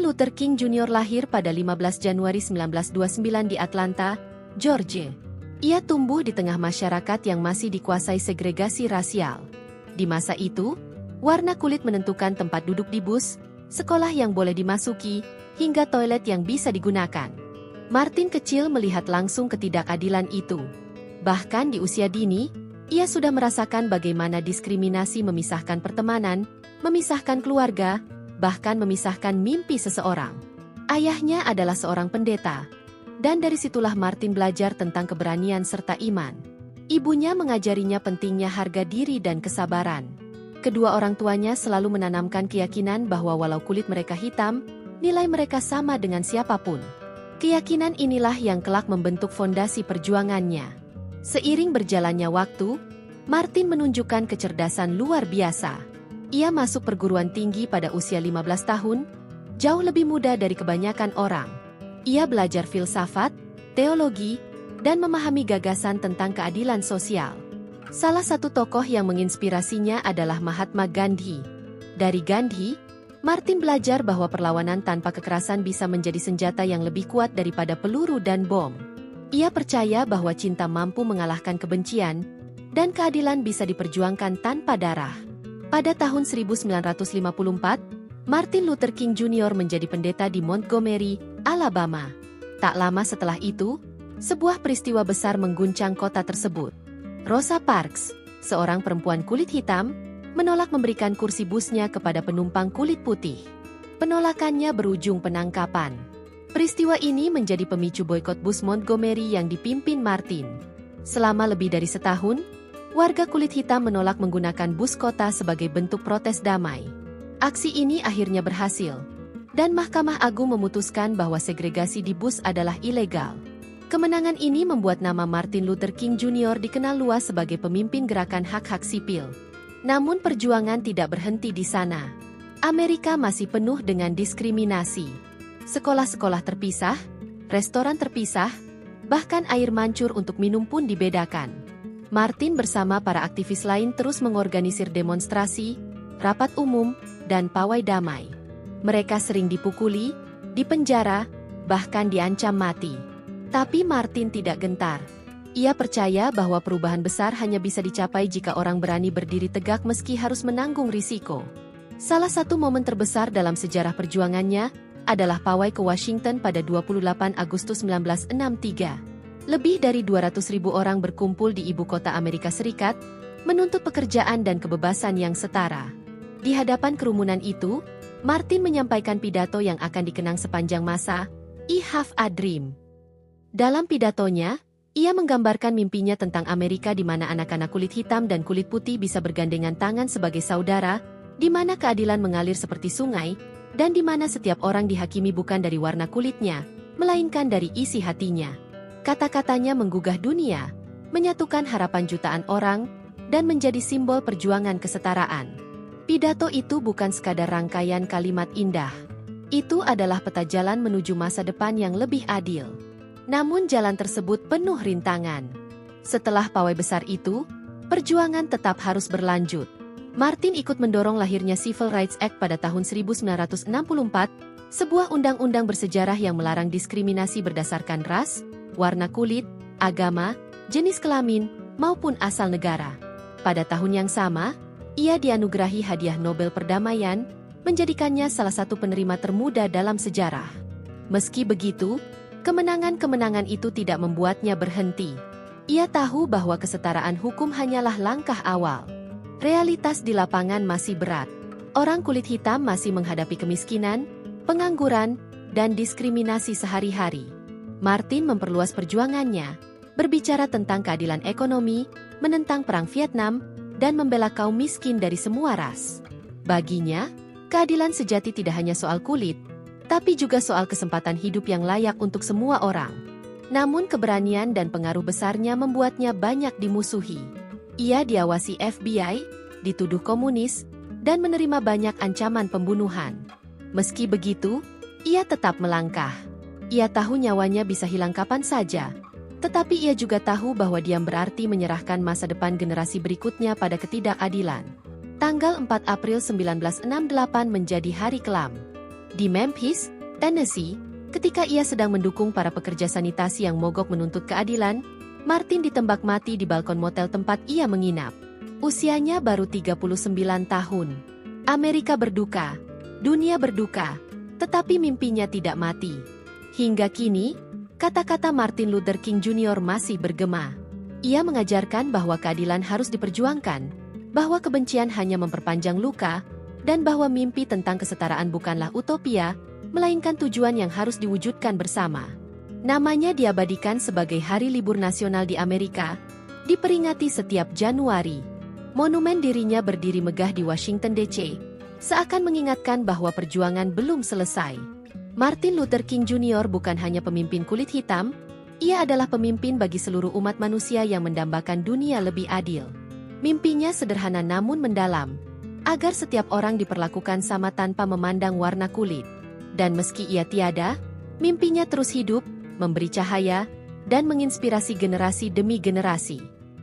Luther King Jr. lahir pada 15 Januari 1929 di Atlanta, Georgia. Ia tumbuh di tengah masyarakat yang masih dikuasai segregasi rasial. Di masa itu, warna kulit menentukan tempat duduk di bus, sekolah yang boleh dimasuki, hingga toilet yang bisa digunakan. Martin kecil melihat langsung ketidakadilan itu. Bahkan di usia dini, ia sudah merasakan bagaimana diskriminasi memisahkan pertemanan, memisahkan keluarga, bahkan memisahkan mimpi seseorang. Ayahnya adalah seorang pendeta, dan dari situlah Martin belajar tentang keberanian serta iman. Ibunya mengajarinya pentingnya harga diri dan kesabaran. Kedua orang tuanya selalu menanamkan keyakinan bahwa walau kulit mereka hitam, nilai mereka sama dengan siapapun. Keyakinan inilah yang kelak membentuk fondasi perjuangannya. Seiring berjalannya waktu, Martin menunjukkan kecerdasan luar biasa. Ia masuk perguruan tinggi pada usia 15 tahun, jauh lebih muda dari kebanyakan orang. Ia belajar filsafat, teologi, dan memahami gagasan tentang keadilan sosial. Salah satu tokoh yang menginspirasinya adalah Mahatma Gandhi. Dari Gandhi, Martin belajar bahwa perlawanan tanpa kekerasan bisa menjadi senjata yang lebih kuat daripada peluru dan bom. Ia percaya bahwa cinta mampu mengalahkan kebencian, dan keadilan bisa diperjuangkan tanpa darah. Pada tahun 1954, Martin Luther King Jr. menjadi pendeta di Montgomery, Alabama. Tak lama setelah itu, sebuah peristiwa besar mengguncang kota tersebut. Rosa Parks, seorang perempuan kulit hitam, menolak memberikan kursi busnya kepada penumpang kulit putih. Penolakannya berujung penangkapan. Peristiwa ini menjadi pemicu boikot bus Montgomery yang dipimpin Martin. Selama lebih dari setahun, warga kulit hitam menolak menggunakan bus kota sebagai bentuk protes damai. Aksi ini akhirnya berhasil, dan Mahkamah Agung memutuskan bahwa segregasi di bus adalah ilegal. Kemenangan ini membuat nama Martin Luther King Jr. dikenal luas sebagai pemimpin gerakan hak-hak sipil. Namun perjuangan tidak berhenti di sana. Amerika masih penuh dengan diskriminasi. Sekolah-sekolah terpisah, restoran terpisah, bahkan air mancur untuk minum pun dibedakan. Martin bersama para aktivis lain terus mengorganisir demonstrasi, rapat umum, dan pawai damai. Mereka sering dipukuli, dipenjara, bahkan diancam mati. Tapi Martin tidak gentar. Ia percaya bahwa perubahan besar hanya bisa dicapai jika orang berani berdiri tegak meski harus menanggung risiko. Salah satu momen terbesar dalam sejarah perjuangannya adalah pawai ke Washington pada 28 Agustus 1963. Lebih dari 200.000 orang berkumpul di ibu kota Amerika Serikat, menuntut pekerjaan dan kebebasan yang setara. Di hadapan kerumunan itu, Martin menyampaikan pidato yang akan dikenang sepanjang masa, "I Have a Dream." Dalam pidatonya, ia menggambarkan mimpinya tentang Amerika di mana anak-anak kulit hitam dan kulit putih bisa bergandengan tangan sebagai saudara, di mana keadilan mengalir seperti sungai, dan di mana setiap orang dihakimi bukan dari warna kulitnya, melainkan dari isi hatinya. Kata-katanya menggugah dunia, menyatukan harapan jutaan orang, dan menjadi simbol perjuangan kesetaraan. Pidato itu bukan sekadar rangkaian kalimat indah. Itu adalah peta jalan menuju masa depan yang lebih adil. Namun jalan tersebut penuh rintangan. Setelah pawai besar itu, perjuangan tetap harus berlanjut. Martin ikut mendorong lahirnya Civil Rights Act pada tahun 1964, sebuah undang-undang bersejarah yang melarang diskriminasi berdasarkan ras, warna kulit, agama, jenis kelamin, maupun asal negara. Pada tahun yang sama, ia dianugerahi hadiah Nobel Perdamaian, menjadikannya salah satu penerima termuda dalam sejarah. Meski begitu, kemenangan-kemenangan itu tidak membuatnya berhenti. Ia tahu bahwa kesetaraan hukum hanyalah langkah awal. Realitas di lapangan masih berat. Orang kulit hitam masih menghadapi kemiskinan, pengangguran, dan diskriminasi sehari-hari. Martin memperluas perjuangannya, berbicara tentang keadilan ekonomi, menentang perang Vietnam, dan membela kaum miskin dari semua ras. Baginya, keadilan sejati tidak hanya soal kulit, tapi juga soal kesempatan hidup yang layak untuk semua orang. Namun keberanian dan pengaruh besarnya membuatnya banyak dimusuhi. Ia diawasi FBI, dituduh komunis, dan menerima banyak ancaman pembunuhan. Meski begitu, ia tetap melangkah. Ia tahu nyawanya bisa hilang kapan saja, tetapi ia juga tahu bahwa diam berarti menyerahkan masa depan generasi berikutnya pada ketidakadilan. Tanggal 4 April 1968 menjadi hari kelam. Di Memphis, Tennessee, ketika ia sedang mendukung para pekerja sanitasi yang mogok menuntut keadilan, Martin ditembak mati di balkon motel tempat ia menginap. Usianya baru 39 tahun. Amerika berduka, dunia berduka, tetapi mimpinya tidak mati. Hingga kini, kata-kata Martin Luther King Jr. masih bergema. Ia mengajarkan bahwa keadilan harus diperjuangkan, bahwa kebencian hanya memperpanjang luka, dan bahwa mimpi tentang kesetaraan bukanlah utopia, melainkan tujuan yang harus diwujudkan bersama. Namanya diabadikan sebagai Hari Libur Nasional di Amerika, diperingati setiap Januari. Monumen dirinya berdiri megah di Washington DC, seakan mengingatkan bahwa perjuangan belum selesai. Martin Luther King Jr. bukan hanya pemimpin kulit hitam, ia adalah pemimpin bagi seluruh umat manusia yang mendambakan dunia lebih adil. Mimpinya sederhana namun mendalam, agar setiap orang diperlakukan sama tanpa memandang warna kulit. Dan meski ia tiada, mimpinya terus hidup, memberi cahaya, dan menginspirasi generasi demi generasi.